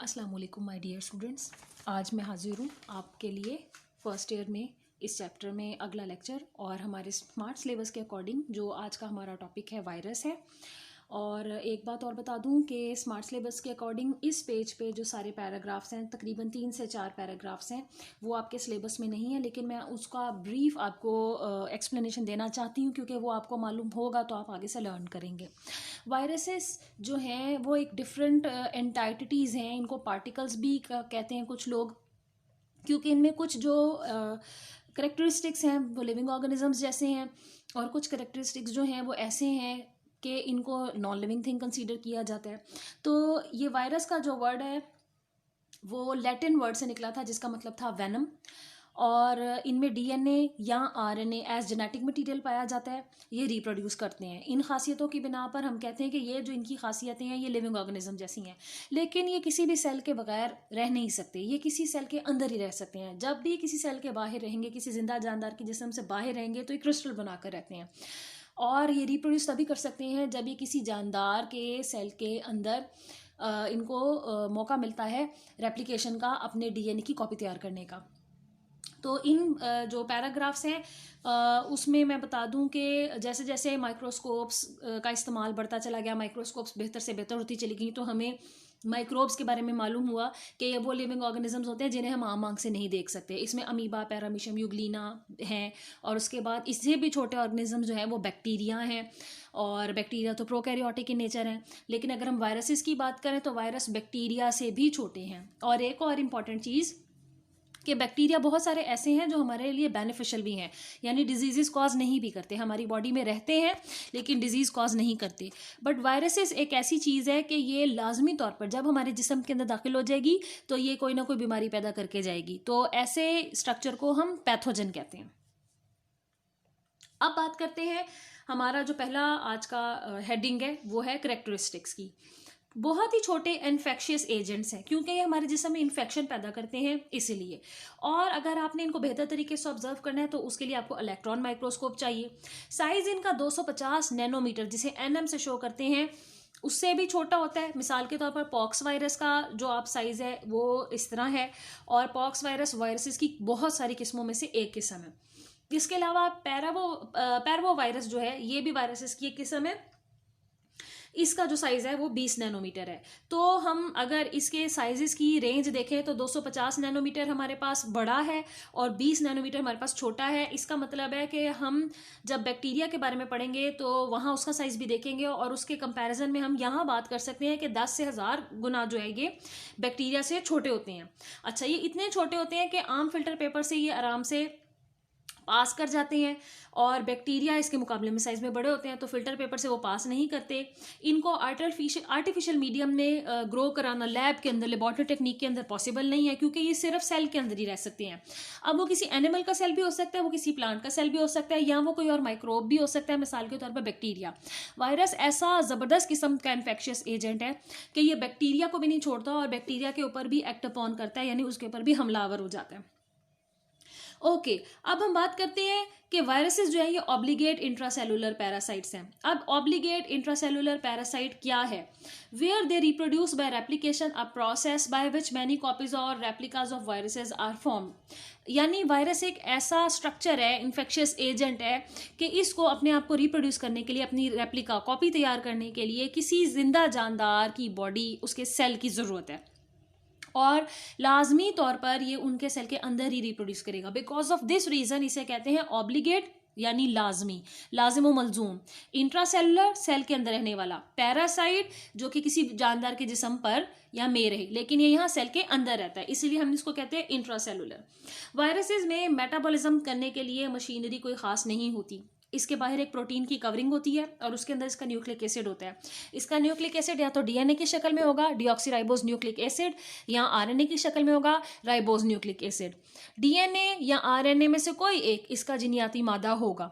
अस्सलाम वालेकुम my dear students. आज मैं हाजिर हूँ आपके लिए फ़र्स्ट ईयर में इस चैप्टर में अगला लेक्चर और हमारे स्मार्ट सिलेबस के अकॉर्डिंग जो आज का हमारा टॉपिक है वायरस है। और एक बात और बता दूं कि स्मार्ट सिलेबस के अकॉर्डिंग इस पेज पे जो सारे पैराग्राफ्स हैं, तकरीबन 3 से 4 पैराग्राफ्स हैं, वो आपके सिलेबस में नहीं है, लेकिन मैं उसका ब्रीफ आपको एक्सप्लेनेशन देना चाहती हूँ क्योंकि वो आपको मालूम होगा तो आप आगे से लर्न करेंगे। वायरसेस जो हैं वो एक डिफरेंट एंटाइटिटीज़ हैं, इनको पार्टिकल्स भी कहते हैं कुछ लोग, क्योंकि इनमें कुछ जो करेक्टरिस्टिक्स हैं वो लिविंग ऑर्गेनिजम्स जैसे हैं और कुछ करेक्टरिस्टिक्स जो हैं वो ऐसे हैं कि इनको नॉन लिविंग थिंग कंसीडर किया जाता है। तो ये वायरस का जो वर्ड है वो लैटिन वर्ड से निकला था जिसका मतलब था वेनम, और इनमें डीएनए या आरएनए एज जेनेटिक मटेरियल पाया जाता है। ये रिप्रोड्यूस करते हैं। इन खासियतों की बिना पर हम कहते हैं कि ये जो इनकी खासियतें हैं ये लिविंग ऑर्गेनिज्म जैसी हैं, लेकिन ये किसी भी सेल के बगैर रह नहीं सकते, ये किसी सेल के अंदर ही रह सकते हैं। जब भी किसी सेल के बाहर रहेंगे, किसी जिंदा जानदार के जिस्म से बाहर रहेंगे तो ये क्रिस्टल बनाकर रहते हैं, और ये रिप्रोड्यूस तभी कर सकते हैं जब ये किसी जानदार के सेल के अंदर इनको मौका मिलता है रेप्लिकेशन का, अपने डीएनए की कॉपी तैयार करने का। तो इन जो पैराग्राफ्स हैं उसमें मैं बता दूं कि जैसे जैसे माइक्रोस्कोप्स का इस्तेमाल बढ़ता चला गया, माइक्रोस्कोप्स बेहतर से बेहतर होती चली गई, तो हमें माइक्रोब्स के बारे में मालूम हुआ कि ये वो लिविंग ऑर्गेनिजम्स होते हैं जिन्हें हम आम आंख से नहीं देख सकते। इसमें अमीबा, पैरामीशियम, यूग्लिना हैं, और उसके बाद इससे भी छोटे ऑर्गेनिज्म जो है वो बैक्टीरिया हैं, और बैक्टीरिया तो प्रोकैरियोटिक इन नेचर हैं। लेकिन अगर हम वायरसेस की बात करें तो वायरस बैक्टीरिया से भी छोटे हैं। और एक और इम्पॉर्टेंट चीज़ कि बैक्टीरिया बहुत सारे ऐसे हैं जो हमारे लिए बेनिफिशियल भी हैं, यानी डिजीज़ कॉज नहीं भी करते, हमारी बॉडी में रहते हैं लेकिन डिजीज़ कॉज नहीं करते। बट वायरसेस एक ऐसी चीज़ है कि ये लाजमी तौर पर जब हमारे जिस्म के अंदर दाखिल हो जाएगी तो ये कोई ना कोई बीमारी पैदा करके जाएगी। तो ऐसे स्ट्रक्चर को हम पैथोजन कहते हैं। अब बात करते हैं, हमारा जो पहला आज का हेडिंग है वो है करेक्टरिस्टिक्स की। बहुत ही छोटे इन्फेक्शियस एजेंट्स हैं क्योंकि ये हमारे जिस्म में इन्फेक्शन पैदा करते हैं इसीलिए। और अगर आपने इनको बेहतर तरीके से ऑब्जर्व करना है तो उसके लिए आपको इलेक्ट्रॉन माइक्रोस्कोप चाहिए। साइज इनका 250 नैनोमीटर, जिसे एनएम से शो करते हैं, उससे भी छोटा होता है। मिसाल के तौर पर पॉक्स वायरस का जो आप साइज है वो इस तरह है, और पॉक्स वायरस वायरसेस की बहुत सारी किस्मों में से एक किस्म है। इसके अलावा पैरवो वायरस जो है ये भी वायरसेस की एक किस्म है, इसका जो साइज है वो 20 नैनोमीटर है। तो हम अगर इसके साइजेस की रेंज देखें तो 250 नैनोमीटर हमारे पास बड़ा है और 20 नैनोमीटर हमारे पास छोटा है। इसका मतलब है कि हम जब बैक्टीरिया के बारे में पढ़ेंगे तो वहाँ उसका साइज भी देखेंगे, और उसके कंपैरिजन में हम यहाँ बात कर सकते हैं कि 10 से 1000 गुना जो है ये बैक्टीरिया से छोटे होते हैं। अच्छा, ये इतने छोटे होते हैं कि आम फिल्टर पेपर से ये आराम से पास कर जाते हैं, और बैक्टीरिया इसके मुकाबले में साइज में बड़े होते हैं तो फिल्टर पेपर से वो पास नहीं करते। इनको आर्टिफिशियल मीडियम में ग्रो कराना लैब के अंदर, लेबॉर्टरी टेक्निक के अंदर पॉसिबल नहीं है, क्योंकि ये सिर्फ सेल के अंदर ही रह सकते हैं। अब वो किसी एनिमल का सेल भी हो सकता है, वो किसी प्लांट का सेल भी हो सकता है, या वो कोई और माइक्रोब भी हो सकता है, मिसाल के तौर पर बैक्टीरिया। वायरस ऐसा ज़बरदस्त किस्म का इन्फेक्शियस एजेंट है कि ये बैक्टीरिया को भी नहीं छोड़ता और बैक्टीरिया के ऊपर भी एक्ट अपॉन करता है, यानी उसके ऊपर भी हमलावर हो जाता है। ओके, अब हम बात करते हैं कि वायरसेस जो है ये ऑब्लिगेट इंट्रासेलुलर पैरासाइट्स हैं। अब ऑब्लिगेट इंट्रासेलुलर पैरासाइट क्या है? Where they reproduce by replication, a process by which many copies or replicas of viruses are form. यानी वायरस एक ऐसा स्ट्रक्चर है, इन्फेक्शियस एजेंट है, कि इसको अपने आप को रिप्रोड्यूस करने के लिए, अपनी रेप्लिका कॉपी तैयार करने के लिए किसी जिंदा जानदार की बॉडी, उसके सेल की ज़रूरत है, और लाजमी तौर पर ये उनके सेल के अंदर ही रिप्रोड्यूस करेगा। बिकॉज ऑफ दिस रीजन इसे कहते हैं ऑब्लिगेट, यानी लाजमी, लाजिम व मलजूम। इंट्रासेलुलर, सेल के अंदर रहने वाला, पैरासाइट जो कि किसी जानदार के जिस्म पर या में रहे, लेकिन ये यहाँ सेल के अंदर रहता है, इसलिए हम इसको कहते हैं इंट्रासेलुलर। वायरसेस में मेटाबॉलिज्म करने के लिए मशीनरी कोई खास नहीं होती। इसके बाहर एक प्रोटीन की कवरिंग होती है और उसके अंदर इसका न्यूक्लिक एसिड होता है। इसका न्यूक्लिक एसिड या तो डीएनए की शक्ल में होगा, डीऑक्सीराइबोज न्यूक्लिक एसिड, या आरएनए की शक्ल में होगा, राइबोज न्यूक्लिक एसिड। डीएनए या आरएनए में से कोई एक इसका जीनियाती मादा होगा।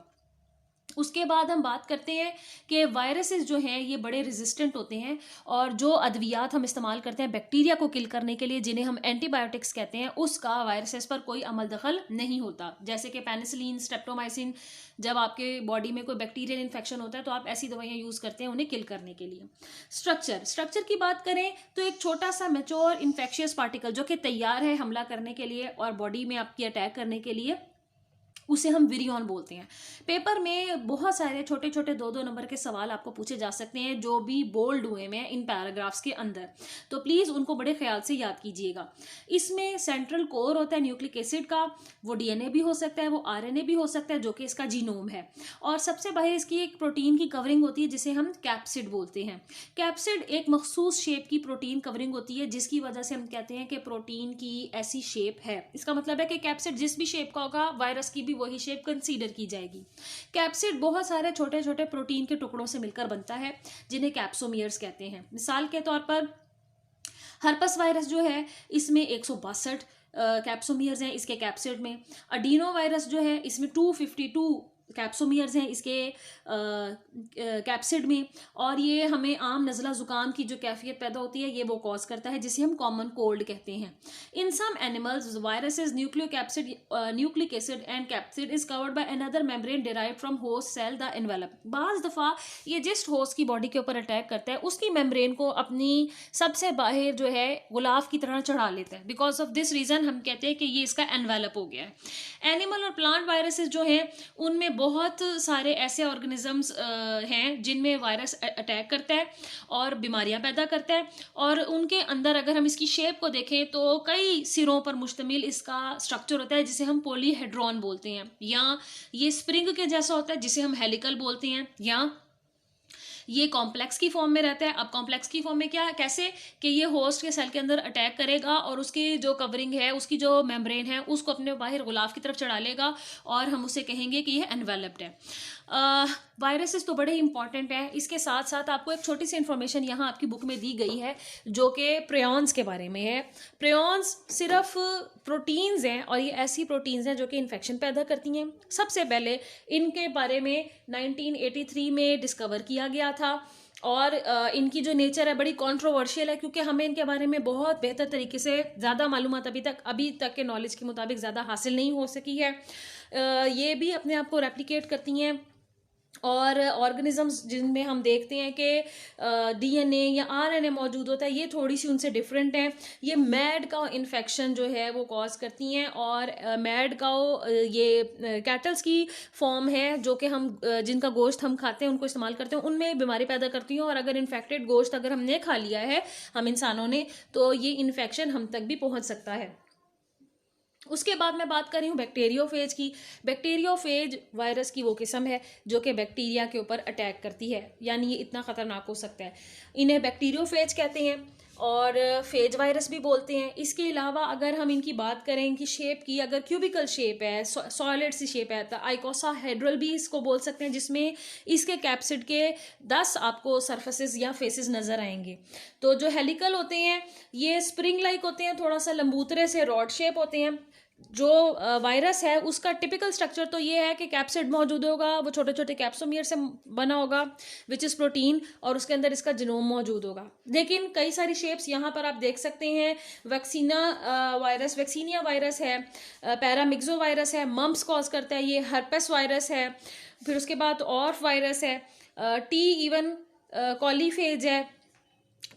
उसके बाद हम बात करते हैं कि वायरसेस जो हैं ये बड़े रेजिस्टेंट होते हैं, और जो अद्वियात हम इस्तेमाल करते हैं बैक्टीरिया को किल करने के लिए, जिन्हें हम एंटीबायोटिक्स कहते हैं, उसका वायरसेस पर कोई अमल दखल नहीं होता। जैसे कि पेनिसिलिन, स्ट्रेप्टोमाइसिन, जब आपके बॉडी में कोई बैक्टीरियल इन्फेक्शन होता है तो आप ऐसी दवाइयाँ यूज़ करते हैं उन्हें किल करने के लिए। स्ट्रक्चर की बात करें तो एक छोटा सा मैच्योर इन्फेक्शियस पार्टिकल जो कि तैयार है हमला करने के लिए और बॉडी में आपकी अटैक करने के लिए, उसे हम विरियन बोलते हैं। पेपर में बहुत सारे छोटे छोटे 2-2 नंबर के सवाल आपको पूछे जा सकते हैं जो भी बोल्ड हुए हैं इन पैराग्राफ्स के अंदर, तो प्लीज़ उनको बड़े ख्याल से याद कीजिएगा। इसमें सेंट्रल कोर होता है न्यूक्लिक एसिड का, वो डीएनए भी हो सकता है, वो आरएनए भी हो सकता है जो कि इसका जीनोम है, और सबसे बाहर इसकी एक प्रोटीन की कवरिंग होती है जिसे हम कैप्सिड बोलते हैं। कैप्सिड एक मखसूस शेप की प्रोटीन कवरिंग होती है जिसकी वजह से हम कहते हैं कि प्रोटीन की ऐसी शेप है। इसका मतलब है कि कैप्सिड जिस भी शेप का होगा वायरस की भी वही शेप कंसीडर की जाएगी। कैप्सिड बहुत सारे छोटे छोटे प्रोटीन के टुकड़ों से मिलकर बनता है जिन्हें कैप्सोमियर्स कहते हैं। मिसाल के तौर पर हर्पस वायरस जो है इसमें 162 कैप्सोमियर्स हैं इसके कैप्सिड में। अडीनो वायरस जो है इसमें 252 कैप्सोमियर्स हैं इसके कैप्सिड में, और ये हमें आम नज़ला ज़ुकाम की जो कैफियत पैदा होती है ये वो कॉज करता है जिसे हम कॉमन कोल्ड कहते हैं। In some animals viruses nucleic acid and capsid is covered by another membrane derived from host cell the envelope. बाज़ दफ़ा ये जिस होस्ट की बॉडी के ऊपर अटैक करता है उसकी मेम्ब्रेन को अपनी सबसे बाहर जो है गुलाब की तरह चढ़ा लेता है। बिकॉज ऑफ दिस रीज़न हम कहते हैं कि ये इसका एनवेलप हो गया है। एनिमल और प्लांट वायरसेस जो हैं उनमें बहुत सारे ऐसे ऑर्गेनिजम्स हैं जिनमें वायरस अटैक करता है और बीमारियां पैदा करता है, और उनके अंदर अगर हम इसकी शेप को देखें तो कई सिरों पर मुश्तमिल इसका स्ट्रक्चर होता है जिसे हम पॉलीहेड्रॉन बोलते हैं, या ये स्प्रिंग के जैसा होता है जिसे हम हेलिकल बोलते हैं, या ये कॉम्प्लेक्स की फॉर्म में रहता है। अब कॉम्प्लेक्स की फॉर्म में क्या कैसे कि ये होस्ट के सेल के अंदर अटैक करेगा और उसकी जो कवरिंग है, उसकी जो मेम्ब्रेन है, उसको अपने बाहर गुलाफ की तरफ चढ़ा लेगा और हम उसे कहेंगे कि ये एनवेलप्ड है। वायरसेस तो बड़े इंपॉर्टेंट है। इसके साथ साथ आपको एक छोटी सी इन्फॉर्मेशन यहाँ आपकी बुक में दी गई है जो कि प्रेयॉन्स के बारे में है। प्रेयॉन्स सिर्फ प्रोटीन्स हैं और ये ऐसी प्रोटीन्स हैं जो कि इन्फेक्शन पैदा करती हैं। सबसे पहले इनके बारे में 1983 में डिस्कवर किया गया था, और इनकी जो नेचर है बड़ी कंट्रोवर्शियल है क्योंकि हमें इनके बारे में बहुत बेहतर तरीके से ज़्यादा मालूमात अभी तक के नॉलेज के मुताबिक ज़्यादा हासिल नहीं हो सकी है। ये भी अपने आप को रेप्लिकेट करती हैं, और ऑर्गेनिजम्स जिनमें हम देखते हैं कि डीएनए या आरएनए मौजूद होता है ये थोड़ी सी उनसे डिफरेंट है। ये मैड काउ इन्फेक्शन जो है वो कॉज करती हैं, और मैड काउ ये कैटल्स की फॉर्म है जो कि हम जिनका गोश्त हम खाते हैं उनको इस्तेमाल करते हैं, उनमें बीमारी पैदा करती हैं, और अगर इन्फेक्टेड गोश्त अगर हमने खा लिया है हम इंसानों ने तो ये इन्फेक्शन हम तक भी पहुंच सकता है। उसके बाद मैं बात कर रही हूँ बैक्टीरियोफेज की। बैक्टीरियोफेज वायरस की वो किस्म है जो कि बैक्टीरिया के ऊपर अटैक करती है, यानी ये इतना ख़तरनाक हो सकता है। इन्हें बैक्टीरियोफेज कहते हैं और फेज वायरस भी बोलते हैं। इसके अलावा अगर हम इनकी बात करें इनकी शेप की, अगर क्यूबिकल शेप है, सॉलिड सी शेप है, तो आइकोसाहेड्रल भी इसको बोल सकते हैं, जिसमें इसके कैप्सिड के 10 आपको सरफेसेस या फेसेस नज़र आएंगे। तो जो हेलिकल होते हैं ये स्प्रिंग लाइक होते हैं, थोड़ा सा लंबूतरे से रॉड शेप होते हैं। जो वायरस है उसका टिपिकल स्ट्रक्चर तो ये है कि कैप्सिड मौजूद होगा, वो छोटे छोटे कैप्सोमियर से बना होगा विच इज़ प्रोटीन, और उसके अंदर इसका जीनोम मौजूद होगा। लेकिन कई सारी शेप्स यहाँ पर आप देख सकते हैं। वैक्सीनिया वायरस है, पैरामिक्सो वायरस है, मम्प्स कॉज करता है ये, हर्पेस वायरस है, फिर उसके बाद ऑर्फ वायरस है, टी इवन कॉलीफेज है,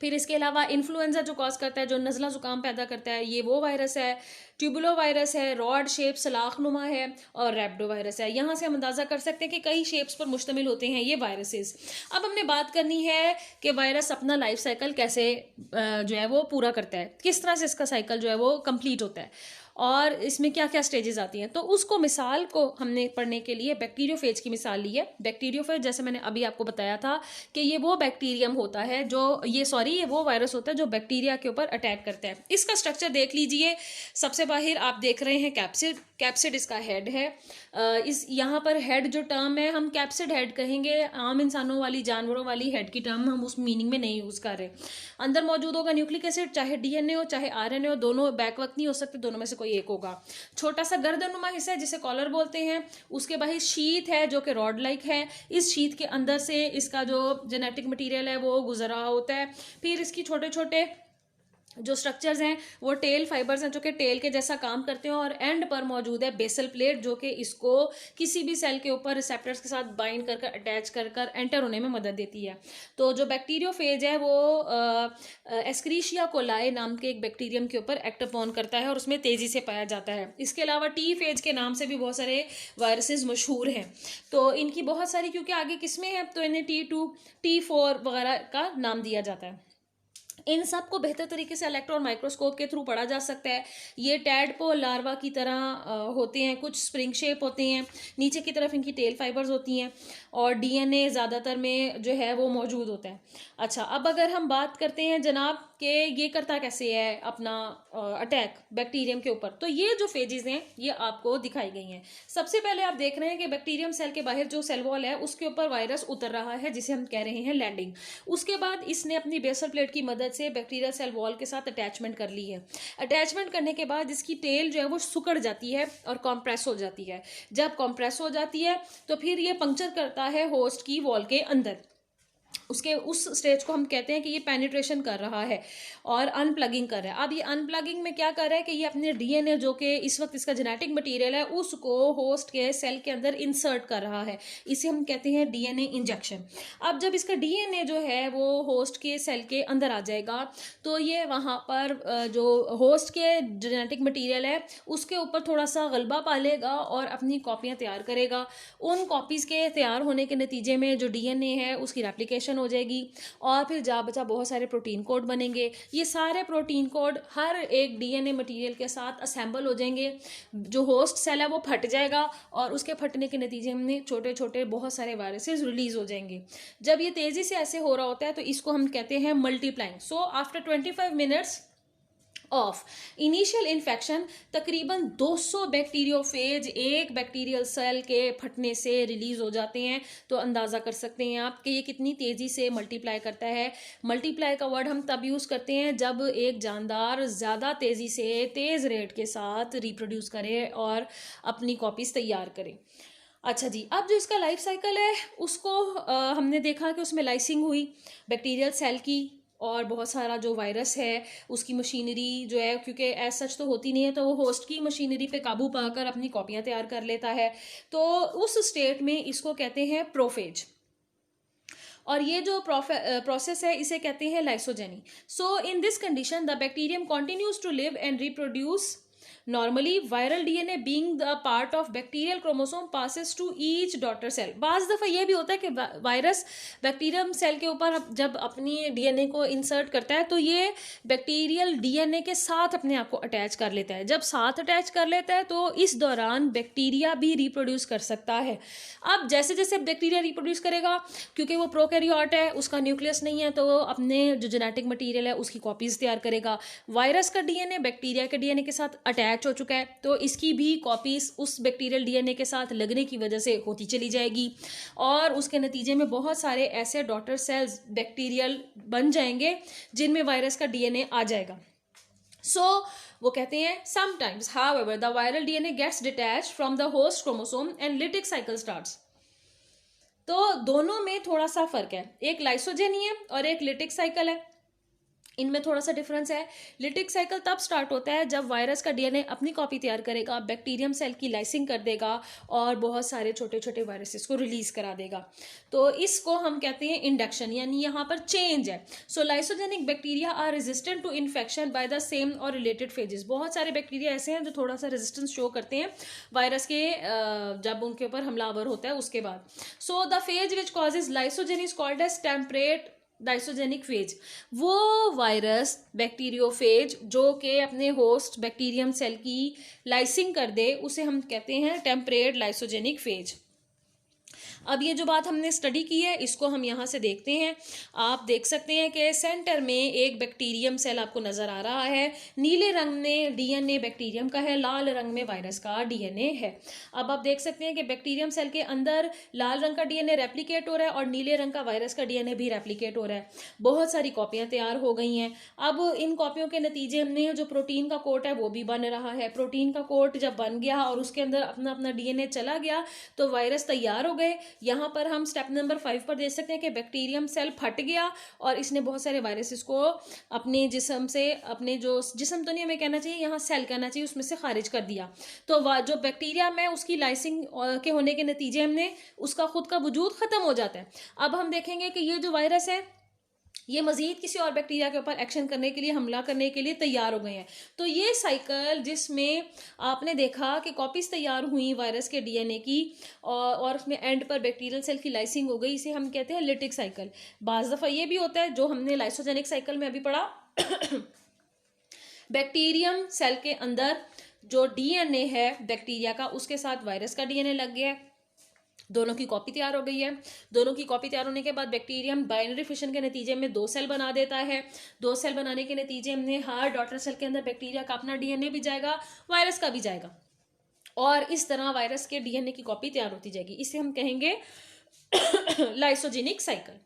फिर इसके अलावा इन्फ्लुएंजा जो कॉज करता है, जो नज़ला ज़ुकाम पैदा करता है, ये वो वायरस है। ट्यूबुलो वायरस है, रॉड शेप सलाखनुमा है, और रैप्डो वायरस है। यहाँ से हम अंदाज़ा कर सकते हैं कि कई शेप्स पर मुश्तमिल होते हैं ये वायरसेस। अब हमने बात करनी है कि वायरस अपना लाइफ साइकिल कैसे जो है वो पूरा करता है, किस तरह से इसका साइकिल जो है वो कंप्लीट होता है, और इसमें क्या क्या स्टेजेस आती हैं। तो उसको मिसाल को हमने पढ़ने के लिए बैक्टीरियोफेज की मिसाल ली है। बैक्टीरियोफेज जैसे मैंने अभी आपको बताया था कि ये वो बैक्टीरियम होता है जो ये वो वायरस होता है जो बैक्टीरिया के ऊपर अटैक करता है। इसका स्ट्रक्चर देख लीजिए। सबसे बाहर आप देख रहे हैं कैप्सिड इसका हेड है। इस यहाँ पर हेड जो टर्म है हम कैप्सिड हेड कहेंगे, आम इंसानों वाली जानवरों वाली हेड की टर्म हम उस मीनिंग में नहीं यूज़ कर रहे। अंदर मौजूद होगा न्यूक्लिक एसिड, चाहे डीएनए हो चाहे आरएनए हो, दोनों बैक वक्त नहीं हो सकते, दोनों में से कोई कोई एक होगा। छोटा सा गर्दनुमा हिस्सा है जिसे कॉलर बोलते हैं, उसके बाहर शीथ है जो कि रॉड लाइक है, इस शीथ के अंदर से इसका जो जेनेटिक मटेरियल है वो गुजर रहा होता है। फिर इसकी छोटे छोटे जो स्ट्रक्चर्स हैं वो टेल फाइबर्स हैं जो कि टेल के जैसा काम करते हैं, और एंड पर मौजूद है बेसल प्लेट जो कि इसको किसी भी सेल के ऊपर रिसेप्टर्स के साथ बाइंड कर अटैच कर एंटर होने में मदद देती है। तो जो बैक्टीरियोफेज है वो एस्क्रीशिया कोलाई नाम के एक बैक्टीरियम के ऊपर एक्ट अपॉन करता है और उसमें तेजी से पाया जाता है। इसके अलावा टी फेज के नाम से भी बहुत सारे वायरसेस मशहूर हैं। तो इनकी बहुत सारी, क्योंकि आगे किस्में हैं तो इन्हें T2 T4 वगैरह का नाम दिया जाता है। इन सब को बेहतर तरीके से इलेक्ट्रॉन माइक्रोस्कोप के थ्रू पढ़ा जा सकता है। ये टैडपोल लार्वा की तरह होते हैं, कुछ स्प्रिंग शेप होते हैं, नीचे की तरफ इनकी टेल फाइबर्स होती हैं और डीएनए ज़्यादातर में जो है वो मौजूद होता है। अच्छा, अब अगर हम बात करते हैं जनाब कि ये करता कैसे है अपना अटैक बैक्टीरियम के ऊपर, तो ये जो फेजेस हैं ये आपको दिखाई गई हैं। सबसे पहले आप देख रहे हैं कि बैक्टीरियम सेल के बाहर जो सेल वॉल है उसके ऊपर वायरस उतर रहा है जिसे हम कह रहे हैं लैंडिंग। उसके बाद इसने अपनी बेसल प्लेट की मदद से बैक्टीरियल सेल वॉल के साथ अटैचमेंट कर ली है। अटैचमेंट करने के बाद इसकी टेल जो है वो सुकड़ जाती है और कॉम्प्रेस हो जाती है। जब कॉम्प्रेस हो जाती है तो फिर ये पंक्चर करता है होस्ट की वॉल के अंदर। उसके उस स्टेज को हम कहते हैं कि ये पेनिट्रेशन कर रहा है और अनप्लगिंग कर रहा है। अब ये अनप्लगिंग में क्या कर रहा है कि ये अपने डीएनए जो कि इस वक्त इसका जेनेटिक मटेरियल है उसको होस्ट के सेल के अंदर इंसर्ट कर रहा है। इसे हम कहते हैं डीएनए इंजेक्शन। अब जब इसका डीएनए जो है वो होस्ट के सेल के अंदर आ जाएगा तो ये वहाँ पर जो होस्ट के जेनेटिक मटीरियल है उसके ऊपर थोड़ा सा गलबा पालेगा और अपनी कॉपियाँ तैयार करेगा। उन कॉपीज़ के तैयार होने के नतीजे में जो डीएनए है उसकी रेप्लिकेशन हो जाएगी और फिर जा बचा बहुत सारे प्रोटीन कोड बनेंगे। ये सारे प्रोटीन कोड हर एक डीएनए मटेरियल के साथ असेंबल हो जाएंगे। जो होस्ट सेल है वो फट जाएगा और उसके फटने के नतीजे में छोटे छोटे बहुत सारे वायरसेस रिलीज हो जाएंगे। जब ये तेजी से ऐसे हो रहा होता है तो इसको हम कहते हैं multiplying. So after 25 minutes of initial infection तकरीबन 200 बैक्टीरियोफेज एक बैक्टीरियल सेल के फटने से रिलीज हो जाते हैं। तो अंदाज़ा कर सकते हैं आप कि ये कितनी तेज़ी से मल्टीप्लाई करता है। मल्टीप्लाई का वर्ड हम तब यूज़ करते हैं जब एक जानदार ज़्यादा तेज़ी से तेज़ रेट के साथ रिप्रोड्यूस करे और अपनी कॉपीज़ तैयार करे। अच्छा जी, अब जो इसका लाइफ साइकिल है उसको हमने देखा कि उसमें लाइसिंग हुई बैक्टीरियल सेल की और बहुत सारा जो वायरस है उसकी मशीनरी जो है, क्योंकि एज सच तो होती नहीं है, तो वो होस्ट की मशीनरी पे काबू पाकर अपनी कॉपियाँ तैयार कर लेता है। तो उस स्टेट में इसको कहते हैं प्रोफेज। और ये जो प्रोसेस है इसे कहते हैं lysogeny. So in this condition the bacterium continues to live and reproduce normally. Viral DNA being the part of bacterial chromosome passes to each daughter cell. बाज़ दफ़ा ये भी होता है कि वायरस बैक्टीरियम सेल के ऊपर जब अपनी डीएनए को इंसर्ट करता है तो ये बैक्टीरियल डीएनए के साथ अपने आप को अटैच कर लेता है। जब साथ अटैच कर लेता है तो इस दौरान बैक्टीरिया भी रिप्रोड्यूस कर सकता है। अब जैसे जैसे बैक्टीरिया रिप्रोड्यूस करेगा, क्योंकि वो प्रोकैरियोट है, उसका न्यूक्लियस नहीं है, तो वो अपने जो जेनेटिक मटीरियल है उसकी कॉपीज़ तैयार करेगा। वायरस का डीएनए बैक्टीरिया के डीएनए के साथ अटैच हो चुका है तो इसकी भी कॉपीज उस बैक्टीरियल डीएनए के साथ लगने की वजह से होती चली जाएगी और उसके नतीजे में बहुत सारे ऐसे डॉटर सेल्स बैक्टीरियल बन जाएंगे जिनमें वायरस का डीएनए आ जाएगा। सो वो कहते हैं sometimes however the viral DNA gets detached from the host chromosome and lytic cycle starts. तो दोनों में थोड़ा सा फर्क है, एक लाइसोजेनी है और एक लिटिक साइकिल है। इनमें थोड़ा सा डिफरेंस है। लिटिक साइकिल तब स्टार्ट होता है जब वायरस का डीएनए अपनी कॉपी तैयार करेगा, बैक्टीरियम सेल की लाइसिंग कर देगा और बहुत सारे छोटे छोटे वायरसेस को रिलीज करा देगा। तो इसको हम कहते हैं इंडक्शन, यानी यहाँ पर चेंज है। So lysogenic bacteria are resistant to infection by the same or related phages. बहुत सारे बैक्टीरिया ऐसे हैं जो थोड़ा सा रेजिस्टेंस शो करते हैं वायरस के जब उनके ऊपर हमलावर होता है उसके बाद। So the phage which causes lysogen is called as temperate lysogenic phage. वो वायरस बैक्टीरियोफेज जो कि अपने होस्ट बैक्टीरियम सेल की लाइसिंग कर दे उसे हम कहते हैं टेम्परेट लाइसोजेनिक फेज। अब ये जो बात हमने स्टडी की है इसको हम यहाँ से देखते हैं। आप देख सकते हैं कि सेंटर में एक बैक्टीरियम सेल आपको नजर आ रहा है। नीले रंग में डीएनए बैक्टीरियम का है, लाल रंग में वायरस का डीएनए है। अब आप देख सकते हैं कि बैक्टीरियम सेल के अंदर लाल रंग का डीएनए रेप्लिकेट हो रहा है और नीले रंग का वायरस का डीएनए भी रेप्लिकेट हो रहा है। बहुत सारी कॉपियां तैयार हो गई हैं। अब इन कॉपियों के नतीजे में जो प्रोटीन का कोट है वो भी बन रहा है। प्रोटीन का कोट जब बन गया और उसके अंदर अपना अपना डीएनए चला गया तो वायरस तैयार हो गए। यहाँ पर हम स्टेप नंबर 5 पर देख सकते हैं कि बैक्टीरियम सेल फट गया और इसने बहुत सारे वायरसेस को अपने जिस्म से, अपने जो जिस्म तो नहीं हमें कहना चाहिए, यहाँ सेल कहना चाहिए, उसमें से खारिज कर दिया। तो जो बैक्टीरिया में उसकी लाइसिंग के होने के नतीजे हमने उसका खुद का वजूद खत्म हो जाता है। अब हम देखेंगे कि ये जो वायरस है ये मजीद किसी और बैक्टीरिया के ऊपर एक्शन करने के लिए, हमला करने के लिए तैयार हो गए हैं। तो ये साइकिल जिसमें आपने देखा कि कॉपीज तैयार हुई वायरस के डीएनए की और उसमें एंड पर बैक्टीरियल सेल की लाइसिंग हो गई, इसे हम कहते हैं लिटिक साइकिल। बाज़ दफ़ा ये भी होता है जो हमने लाइसोजेनिक साइकिल में अभी पढ़ा बैक्टीरियम सेल के अंदर जो डीएनए है बैक्टीरिया का उसके साथ वायरस का डीएनए लग गया है, दोनों की कॉपी तैयार हो गई है। दोनों की कॉपी तैयार होने के बाद बैक्टीरियम बाइनरी फिशन के नतीजे में 2 सेल बना देता है। 2 सेल बनाने के नतीजे में हर डॉटर सेल के अंदर बैक्टीरिया का अपना डीएनए भी जाएगा, वायरस का भी जाएगा और इस तरह वायरस के डीएनए की कॉपी तैयार होती जाएगी। इसे हम कहेंगे लाइसोजेनिक साइकिल।